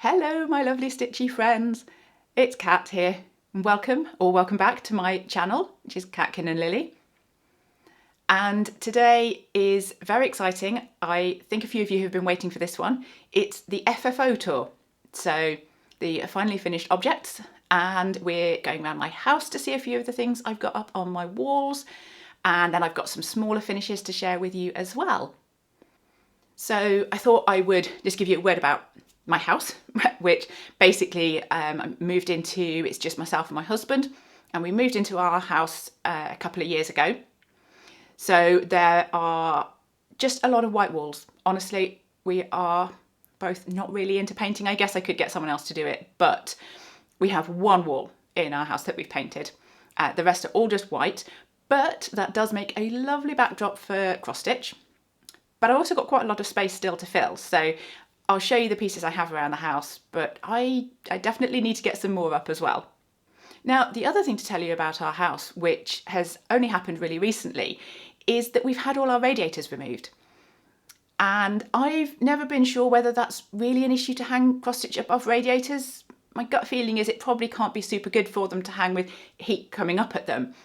Hello my lovely stitchy friends, it's Kat here and welcome back to my channel, which is Catkin and Lillie. And today is very exciting. I think a few of you have been waiting for this one. It's the FFO tour, so the finally finished objects, and we're going around my house to see a few of the things I've got up on my walls, and then I've got some smaller finishes to share with you as well. So I thought I would just give you a word about my house, which basically I moved into. It's just myself and my husband, and we moved into our house a couple of years ago. So there are just a lot of white walls. Honestly, we are both not really into painting. I guess I could get someone else to do it, but we have one wall in our house that we've painted. The rest are all just white, but that does make a lovely backdrop for cross stitch. But I've also got quite a lot of space still to fill, so I'll show you the pieces I have around the house, but I definitely need to get some more up as well. Now, the other thing to tell you about our house, which has only happened really recently, is that we've had all our radiators removed. And I've never been sure whether that's really an issue to hang cross stitch above radiators. My gut feeling is it probably can't be super good for them to hang with heat coming up at them.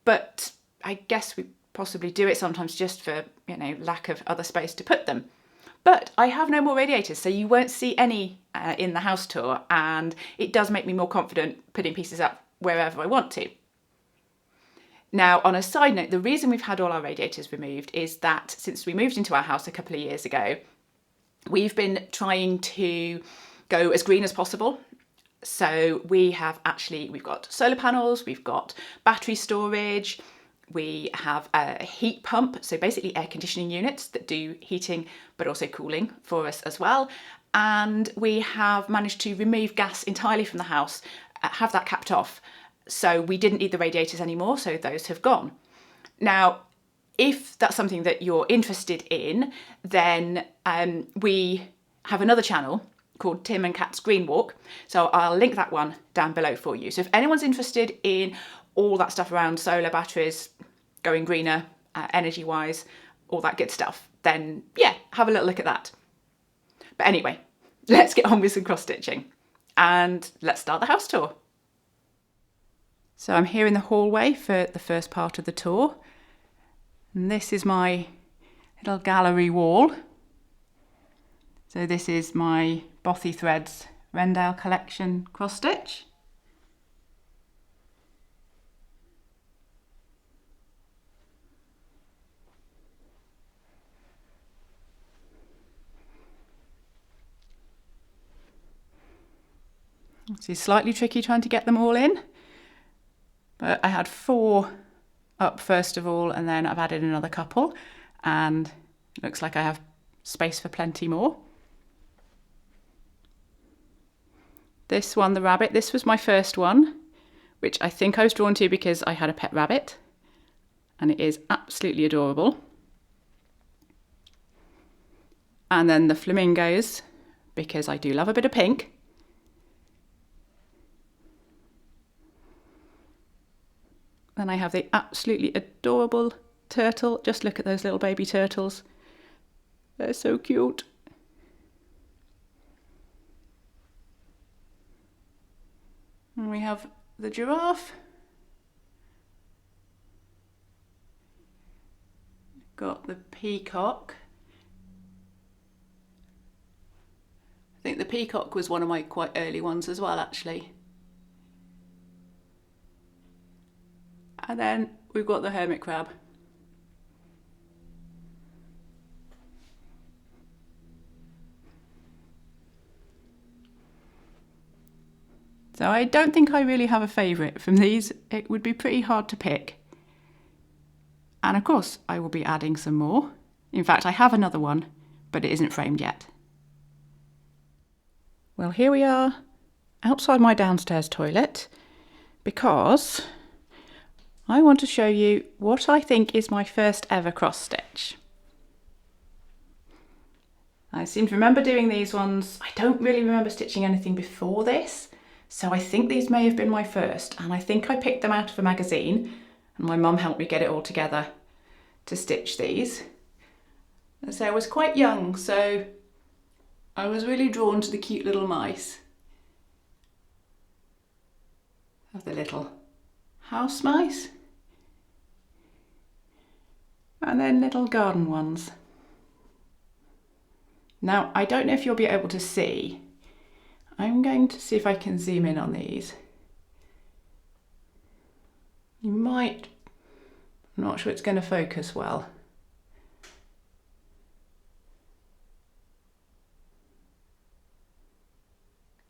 But I guess we possibly do it sometimes just for, lack of other space to put them. But I have no more radiators, so you won't see any in the house tour, and it does make me more confident putting pieces up wherever I want to. Now, on a side note, the reason we've had all our radiators removed is that since we moved into our house a couple of years ago, we've been trying to go as green as possible. So we've got solar panels, we've got battery storage, we have a heat pump, so basically air conditioning units that do heating but also cooling for us as well. And we have managed to remove gas entirely from the house, have that capped off. So we didn't need the radiators anymore, so those have gone. Now, if that's something that you're interested in, then we have another channel called Tim and Kat's Green Walk. So I'll link that one down below for you. So if anyone's interested in all that stuff around solar batteries, going greener, energy-wise, all that good stuff, then yeah, have a little look at that. But anyway, let's get on with some cross-stitching and let's start the house tour. So I'm here in the hallway for the first part of the tour, and this is my little gallery wall. So this is my Bothy Threads Rendale collection cross-stitch. It's slightly tricky trying to get them all in, but I had 4 up first of all, and then I've added another couple, and it looks like I have space for plenty more. This one, the rabbit, this was my first one, which I think I was drawn to because I had a pet rabbit, and it is absolutely adorable. And then the flamingos, because I do love a bit of pink. Then I have the absolutely adorable turtle. Just look at those little baby turtles. They're so cute. And we have the giraffe. Got the peacock. I think the peacock was one of my quite early ones as well, actually. And then we've got the hermit crab. So I don't think I really have a favourite from these. It would be pretty hard to pick. And of course, I will be adding some more. In fact, I have another one, but it isn't framed yet. Well, here we are outside my downstairs toilet, because I want to show you what I think is my first ever cross stitch. I seem to remember doing these ones. I don't really remember stitching anything before this, so I think these may have been my first, and I think I picked them out of a magazine, and my mum helped me get it all together to stitch these. And so I was quite young, so I was really drawn to the cute little mice. Of the little house mice. And then little garden ones. Now, I don't know if you'll be able to see. I'm going to see if I can zoom in on these. You might, I'm not sure it's going to focus well.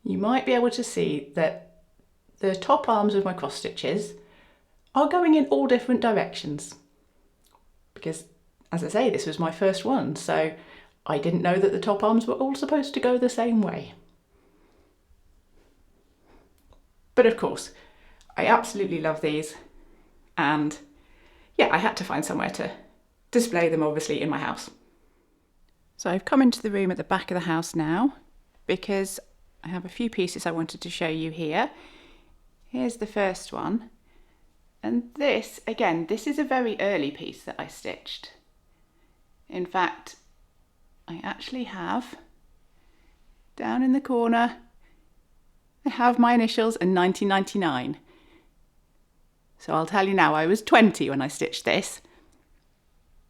You might be able to see that the top arms of my cross stitches are going in all different directions. Because, as I say, this was my first one, so I didn't know that the top arms were all supposed to go the same way. But of course, I absolutely love these, and yeah, I had to find somewhere to display them, obviously, in my house. So I've come into the room at the back of the house now, because I have a few pieces I wanted to show you here. Here's the first one. And this, again, this is a very early piece that I stitched. In fact, I actually have, down in the corner, I have my initials in 1999. So I'll tell you now, I was 20 when I stitched this,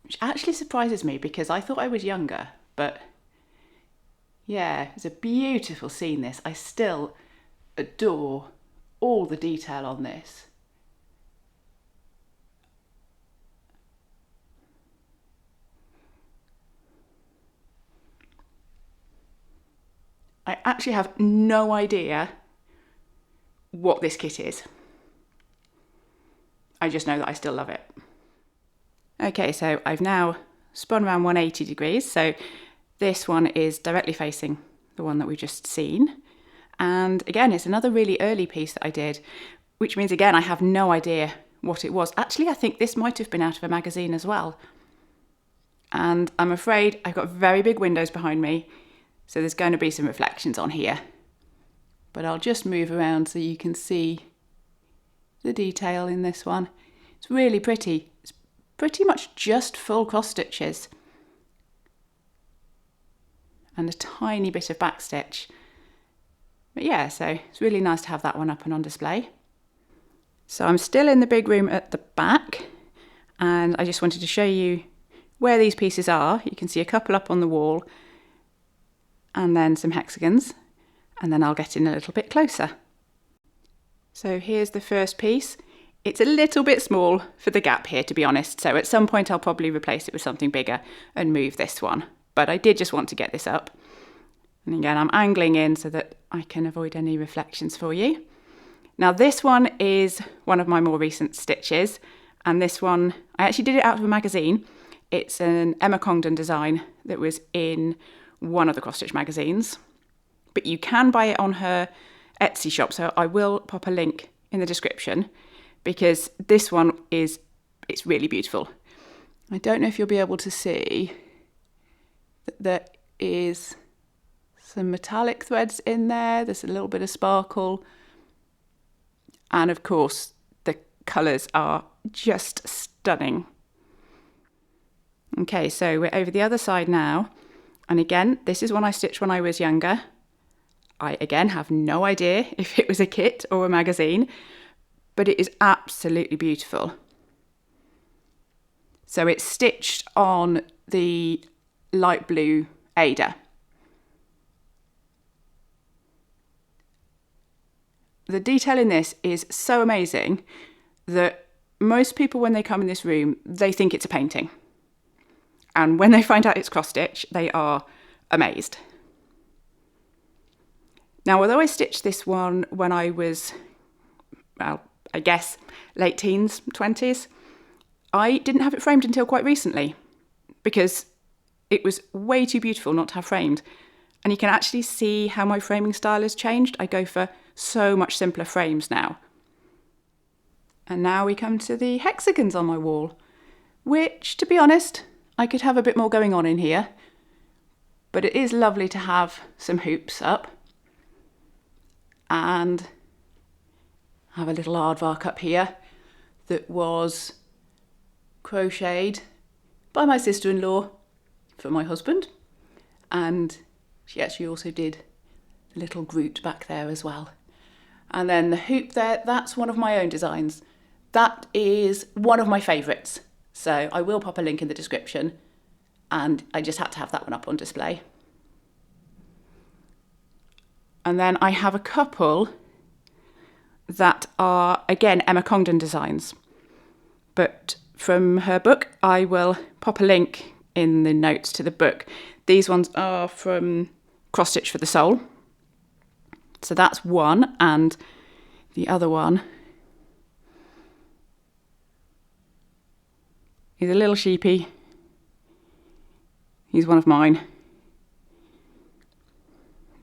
which actually surprises me because I thought I was younger, but yeah, it's a beautiful scene this. I still adore all the detail on this. I actually have no idea what this kit is. I just know that I still love it. Okay, so I've now spun around 180 degrees. So this one is directly facing the one that we've just seen. And again, it's another really early piece that I did, which means again, I have no idea what it was. Actually, I think this might have been out of a magazine as well. And I'm afraid I've got very big windows behind me, so there's going to be some reflections on here. But I'll just move around so you can see the detail in this one. It's really pretty. It's pretty much just full cross stitches and a tiny bit of back stitch. But yeah, so it's really nice to have that one up and on display. So I'm still in the big room at the back, and I just wanted to show you where these pieces are. You can see a couple up on the wall and then some hexagons, and then I'll get in a little bit closer. So here's the first piece. It's a little bit small for the gap here, to be honest, so at some point I'll probably replace it with something bigger and move this one. But I did just want to get this up. And again, I'm angling in so that I can avoid any reflections for you. Now this one is one of my more recent stitches, and this one, I actually did it out of a magazine. It's an Emma Congden design that was in one of the cross stitch magazines, but you can buy it on her Etsy shop, so I will pop a link in the description, because this one it's really beautiful. I don't know if you'll be able to see that there is some metallic threads in there. There's a little bit of sparkle, and of course the colours are just stunning. Okay, so we're over the other side now, and again, this is one I stitched when I was younger. I again have no idea if it was a kit or a magazine, but it is absolutely beautiful. So it's stitched on the light blue Ada. The detail in this is so amazing that most people, when they come in this room, they think it's a painting. And when they find out it's cross stitch, they are amazed. Now, although I stitched this one when I was, well, I guess late teens, 20s, I didn't have it framed until quite recently because it was way too beautiful not to have framed. And you can actually see how my framing style has changed. I go for so much simpler frames now. And now we come to the hexagons on my wall, which, to be honest, I could have a bit more going on in here, but it is lovely to have some hoops up and have a little aardvark up here that was crocheted by my sister-in-law for my husband, and She actually also did the little Groot back there as well. And then the hoop there, that's one of my own designs. That is one of my favourites. So I will pop a link in the description, and I just had to have that one up on display. And then I have a couple that are, again, Emma Congden designs. But from her book, I will pop a link in the notes to the book. These ones are from Cross Stitch for the Soul. So that's one, and the other one is a little sheepy. He's one of mine.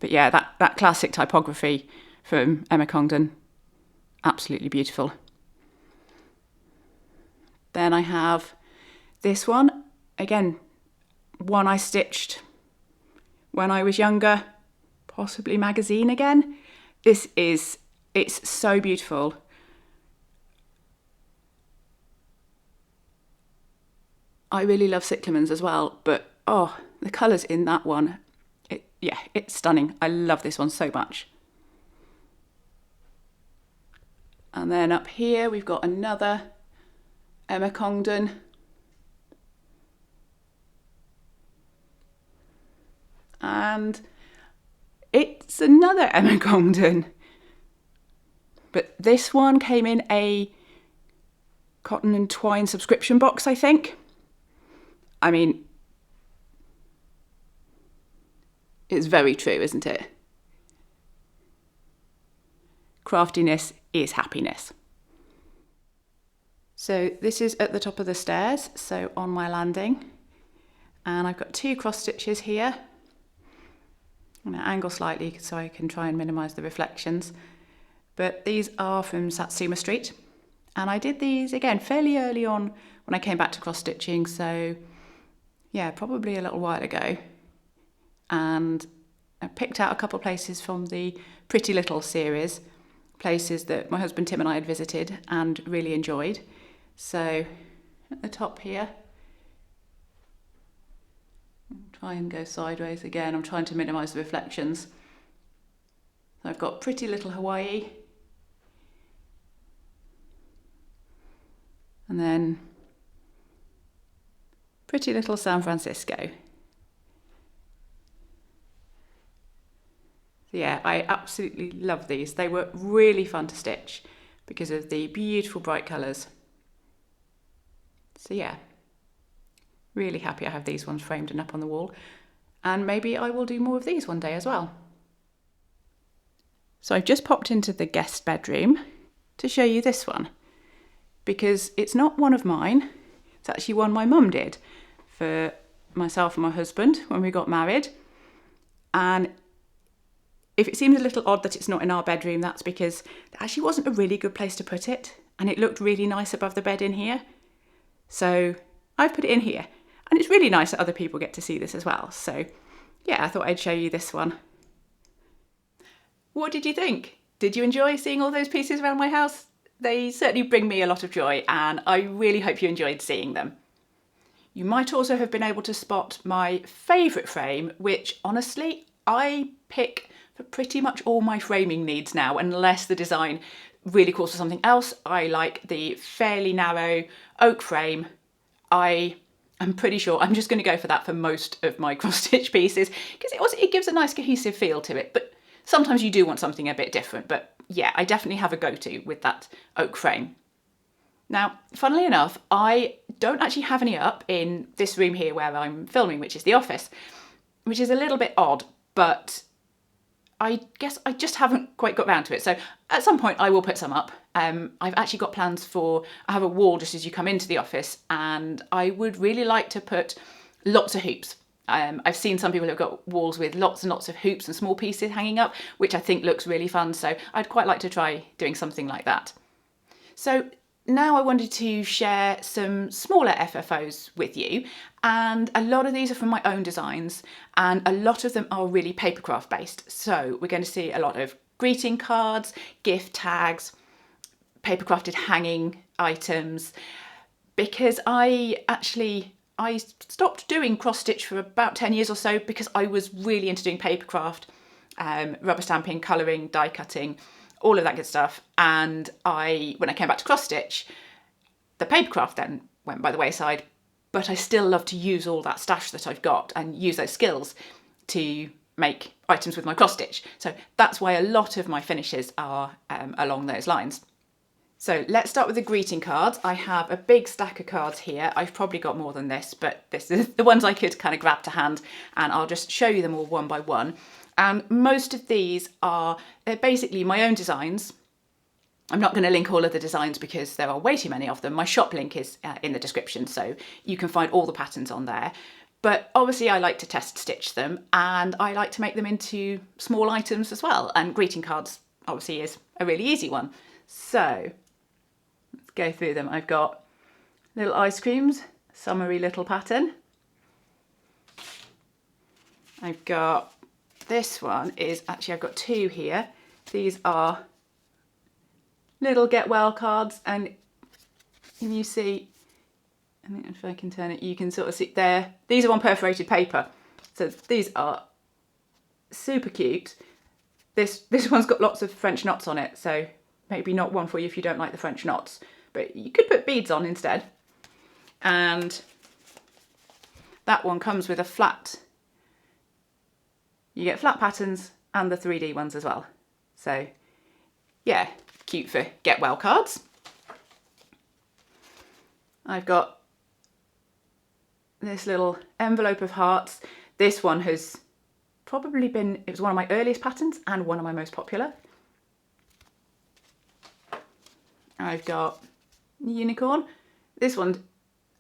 But yeah, that classic typography from Emma Congden, absolutely beautiful. Then I have this one, again, one I stitched when I was younger, possibly magazine again. It's so beautiful. I really love cyclamens as well, but oh, the colours in that one, it's stunning. I love this one so much. And then up here we've got another Emma Congden. And it's another Emma Congden. But this one came in a cotton and twine subscription box, I think. I mean, it's very true, isn't it? Craftiness is happiness. So this is at the top of the stairs, so on my landing. And I've got 2 cross stitches here. I'm going to angle slightly so I can try and minimise the reflections. But these are from Satsuma Street. And I did these, again, fairly early on when I came back to cross stitching. So yeah, probably a little while ago. And I picked out a couple of places from the Pretty Little series, places that my husband Tim and I had visited and really enjoyed. So at the top here, try and go sideways again. I'm trying to minimise the reflections. So I've got Pretty Little Hawaii. And then Pretty Little San Francisco. So yeah, I absolutely love these. They were really fun to stitch because of the beautiful bright colours. So yeah, really happy I have these ones framed and up on the wall. And maybe I will do more of these one day as well. So I've just popped into the guest bedroom to show you this one, because it's not one of mine. It's actually one my mum did for myself and my husband when we got married. And if it seems a little odd that it's not in our bedroom, that's because there actually wasn't a really good place to put it, and it looked really nice above the bed in here. So I've put it in here, and it's really nice that other people get to see this as well. So yeah, I thought I'd show you this one. What did you think? Did you enjoy seeing all those pieces around my house? They certainly bring me a lot of joy, and I really hope you enjoyed seeing them. You might also have been able to spot my favourite frame, which honestly I pick for pretty much all my framing needs now, unless the design really calls for something else. I like the fairly narrow oak frame. I am pretty sure I'm just going to go for that for most of my cross stitch pieces, because it gives a nice cohesive feel to it. But sometimes you do want something a bit different. But yeah, I definitely have a go-to with that oak frame. Now, funnily enough, I don't actually have any up in this room here where I'm filming, which is the office, which is a little bit odd, but I guess I just haven't quite got round to it. So at some point I will put some up. I've actually got plans I have a wall just as you come into the office, and I would really like to put lots of hoops. I've seen some people who've got walls with lots and lots of hoops and small pieces hanging up, which I think looks really fun. So I'd quite like to try doing something like that. So now I wanted to share some smaller FFOs with you, and a lot of these are from my own designs, and a lot of them are really papercraft based. So we're going to see a lot of greeting cards, gift tags, papercrafted hanging items, because I actually I stopped doing cross stitch for about 10 years or so because I was really into doing paper craft, rubber stamping, colouring, die cutting, all of that good stuff. And when I came back to cross stitch, the paper craft then went by the wayside, but I still love to use all that stash that I've got and use those skills to make items with my cross stitch. So that's why a lot of my finishes are along those lines. So let's start with the greeting cards. I have a big stack of cards here. I've probably got more than this, but this is the ones I could kind of grab to hand, and I'll just show you them all one by one. And most of these they're basically my own designs. I'm not going to link all of the designs because there are way too many of them. My shop link is in the description, so you can find all the patterns on there. But obviously I like to test stitch them, and I like to make them into small items as well. And greeting cards obviously is a really easy one. So let's go through them. I've got little ice creams, summery little pattern. I've got this one I've got two here. These are little get well cards, and can you see, I think if I can turn it, you can sort of see there. These are on perforated paper. So these are super cute. This one's got lots of French knots on it, so maybe not one for you if you don't like the French knots, but you could put beads on instead. And that one comes with a flat. You get flat patterns and the 3D ones as well. So yeah, cute for get well cards. I've got this little envelope of hearts. This one has probably it was one of my earliest patterns and one of my most popular. I've got unicorn. This one,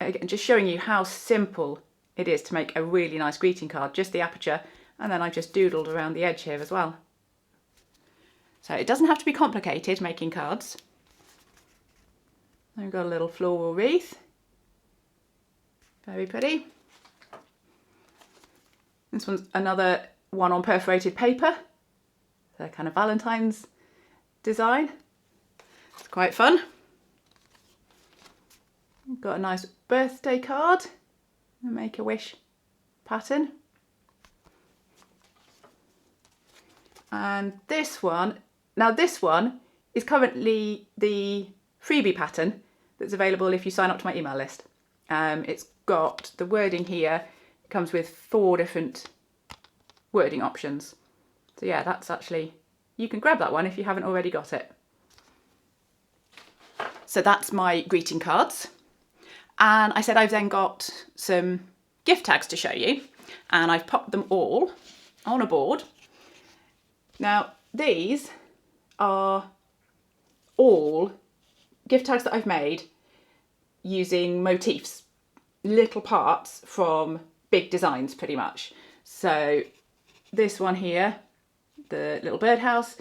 again, just showing you how simple it is to make a really nice greeting card, just the aperture, and then I've just doodled around the edge here as well. So it doesn't have to be complicated making cards. I've got a little floral wreath. Very pretty. This one's another one on perforated paper. So kind of Valentine's design. It's quite fun. I've got a nice birthday card. A Make-A-Wish pattern. And this one, now this one is currently the freebie pattern that's available if you sign up to my email list. It's got the wording here. It comes with 4 different wording options. So yeah, that's actually, you can grab that one if you haven't already got it. So that's my greeting cards. And I said I've then got some gift tags to show you, and I've popped them all on a board. Now, these are all gift tags that I've made using motifs, little parts from big designs pretty much. So this one here, the little birdhouse,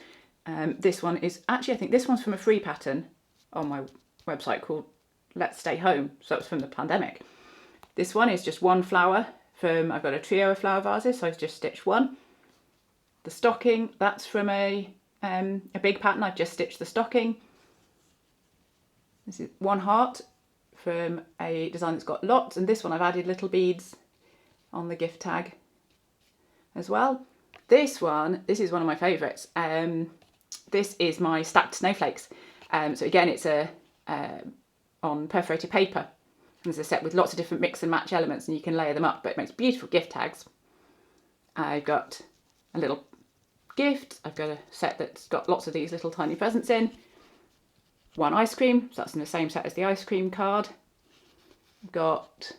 this one is actually, I think this one's from a free pattern on my website called Let's Stay Home, so it's from the pandemic. This one is just one flower from, I've got a trio of flower vases, so I've just stitched one. The stocking, that's from a big pattern, I've just stitched the stocking. This is one heart from a design that's got lots, and this one I've added little beads on the gift tag as well. This one, this is one of my favourites. This is my stacked snowflakes. So again, it's on perforated paper. There's a set with lots of different mix and match elements, and you can layer them up, but it makes beautiful gift tags. I've got a little gift. I've got a set that's got lots of these little tiny presents in. One ice cream, so that's in the same set as the ice cream card. I've got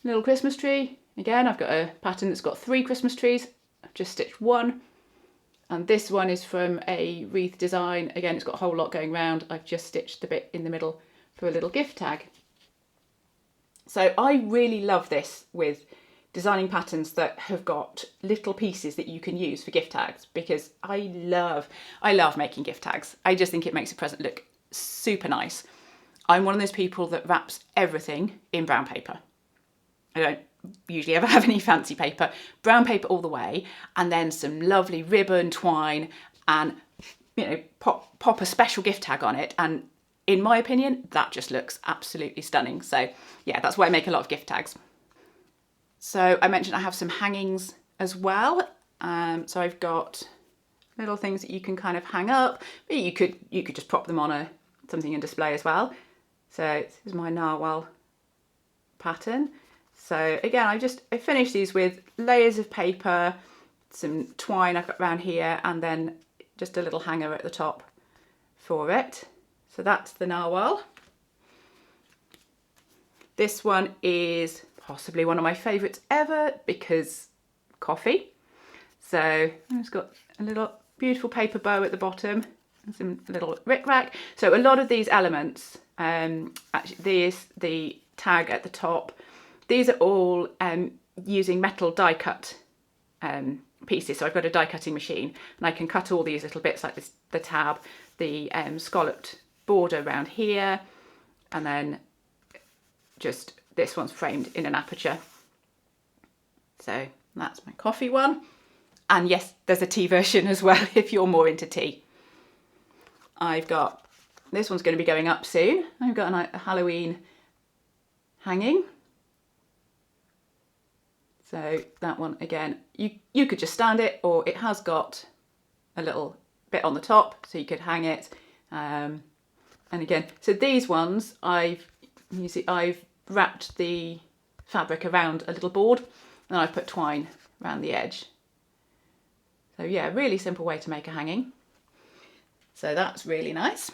a little Christmas tree. Again, I've got a pattern that's got 3 Christmas trees. I've just stitched one. And this one is from a wreath design. Again, it's got a whole lot going round. I've just stitched the bit in the middle for a little gift tag. So I really love this with designing patterns that have got little pieces that you can use for gift tags, because I love making gift tags. I just think it makes a present look super nice. I'm one of those people that wraps everything in brown paper. I don't usually ever have any fancy paper. Brown paper all the way, and then some lovely ribbon, twine, and pop a special gift tag on it, and in my opinion, that just looks absolutely stunning. So yeah, that's why I make a lot of gift tags. So I mentioned I have some hangings as well. So I've got little things that you can kind of hang up, but you could just prop them on something in display as well. So this is my narwhal pattern. So again, I finished these with layers of paper, some twine I've got around here, and then just a little hanger at the top for it. So that's the narwhal. This one is possibly one of my favourites ever because coffee. So it's got a little beautiful paper bow at the bottom and some little rickrack. So a lot of these elements, actually the tag at the top, these are all using metal die cut pieces. So I've got a die cutting machine and I can cut all these little bits like this, the tab, the scalloped border around here, and then just this one's framed in an aperture. So that's my coffee one. And yes, there's a tea version as well if you're more into tea. I've got, this one's going to be going up soon. I've got a Halloween hanging. So that one again, you could just stand it, or it has got a little bit on the top so you could hang it. And again, so these ones I've wrapped the fabric around a little board and I've put twine around the edge. So yeah, really simple way to make a hanging. So that's really nice.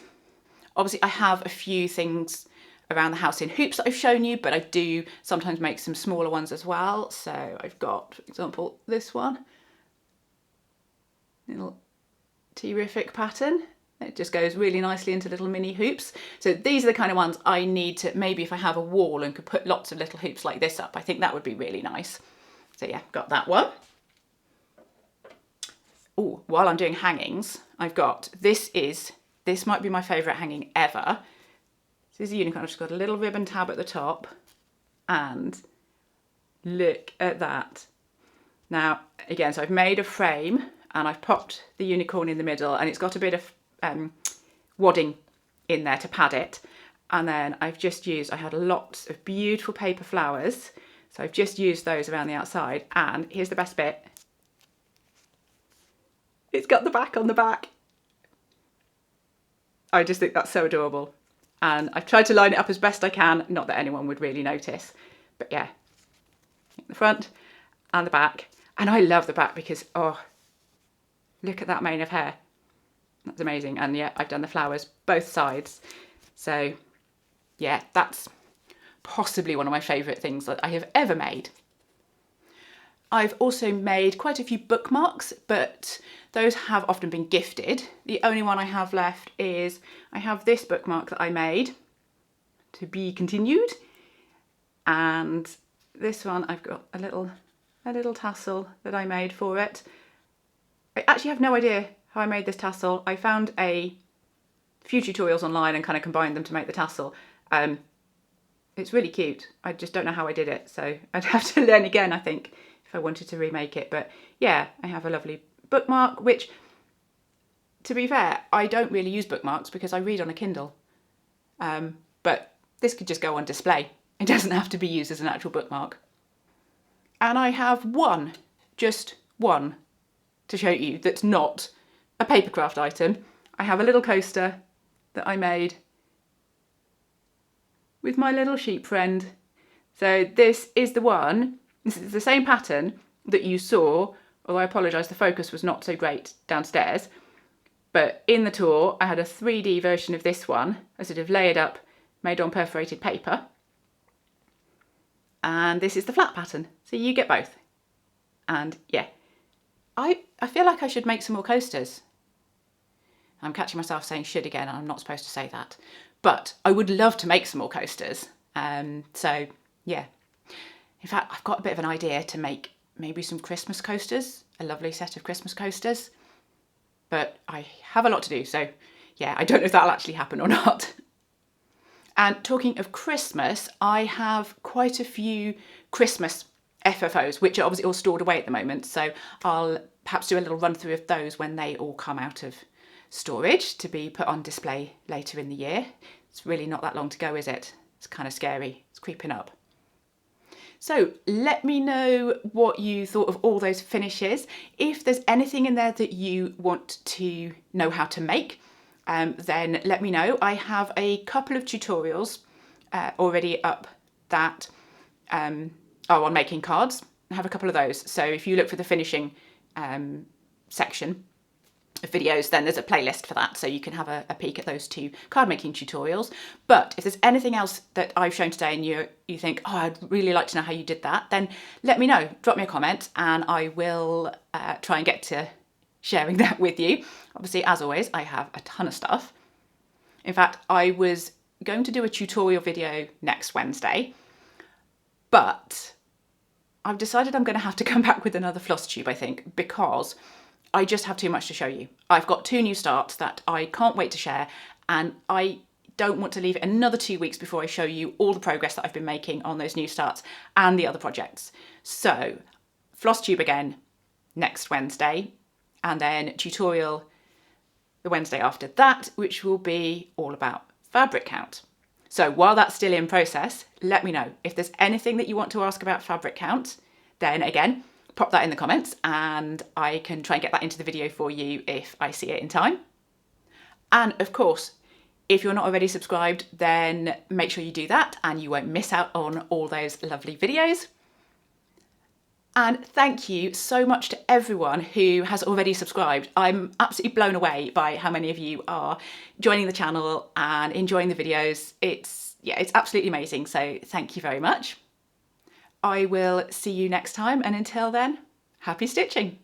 Obviously I have a few things around the house in hoops that I've shown you, but I do sometimes make some smaller ones as well. So I've got, for example, this one, little terrific pattern. It just goes really nicely into little mini hoops. So these are the kind of ones I need to, maybe if I have a wall and could put lots of little hoops like this up, I think that would be really nice. So yeah, got that one. Oh, while I'm doing hangings, I've got, this might be my favourite hanging ever. This is a unicorn. I've just got a little ribbon tab at the top, and look at that. Now, again, so I've made a frame and I've popped the unicorn in the middle, and it's got a bit of wadding in there to pad it. And then I've just used, I had lots of beautiful paper flowers, so I've just used those around the outside. And here's the best bit. It's got the back on the back. I just think that's so adorable. And I've tried to line it up as best I can, not that anyone would really notice. But yeah, the front and the back. And I love the back because, oh, look at that mane of hair. That's amazing. And yeah, I've done the flowers both sides. So yeah, that's possibly one of my favourite things that I have ever made. I've also made quite a few bookmarks, but those have often been gifted. The only one I have left is, I have this bookmark that I made, to be continued. And this one, I've got a little tassel that I made for it. I actually have no idea how I made this tassel. I found a few tutorials online and kind of combined them to make the tassel. It's really cute. I just don't know how I did it, so I'd have to learn again, I think, if I wanted to remake it. But yeah, I have a lovely bookmark, which, to be fair, I don't really use bookmarks because I read on a Kindle. But this could just go on display. It doesn't have to be used as an actual bookmark. And I have one, just one, to show you that's not a papercraft item. I have a little coaster that I made with my little sheep friend. So this is the one. This is the same pattern that you saw, although I apologise, the focus was not so great downstairs. But in the tour, I had a 3D version of this one, a sort of layered up, made on perforated paper. And this is the flat pattern, so you get both. And yeah, I feel like I should make some more coasters. I'm catching myself saying should again, and I'm not supposed to say that. But I would love to make some more coasters. So yeah. In fact, I've got a bit of an idea to make maybe some Christmas coasters, a lovely set of Christmas coasters. But I have a lot to do, so yeah, I don't know if that'll actually happen or not. And talking of Christmas, I have quite a few Christmas FFOs, which are obviously all stored away at the moment. So I'll perhaps do a little run through of those when they all come out of storage to be put on display later in the year. It's really not that long to go, is it? It's kind of scary. It's creeping up. So let me know what you thought of all those finishes. If there's anything in there that you want to know how to make, then let me know. I have a couple of tutorials already up that are on making cards. I have a couple of those. So if you look for the finishing section of videos, then there's a playlist for that, so you can have a peek at those 2 card making tutorials. But if there's anything else that I've shown today and you think, oh, I'd really like to know how you did that, then let me know. Drop me a comment and I will try and get to sharing that with you. Obviously, as always, I have a ton of stuff. In fact, I was going to do a tutorial video next Wednesday, but I've decided I'm going to have to come back with another FlossTube, I think, because I just have too much to show you. I've got 2 new starts that I can't wait to share, and I don't want to leave it another 2 weeks before I show you all the progress that I've been making on those new starts and the other projects. So FlossTube again next Wednesday, and then tutorial the Wednesday after that, which will be all about fabric count. So while that's still in process, let me know. If there's anything that you want to ask about fabric count, then again, pop that in the comments and I can try and get that into the video for you if I see it in time. And of course, if you're not already subscribed, then make sure you do that and you won't miss out on all those lovely videos. And thank you so much to everyone who has already subscribed. I'm absolutely blown away by how many of you are joining the channel and enjoying the videos. It's absolutely amazing. So thank you very much. I will see you next time, and until then, happy stitching!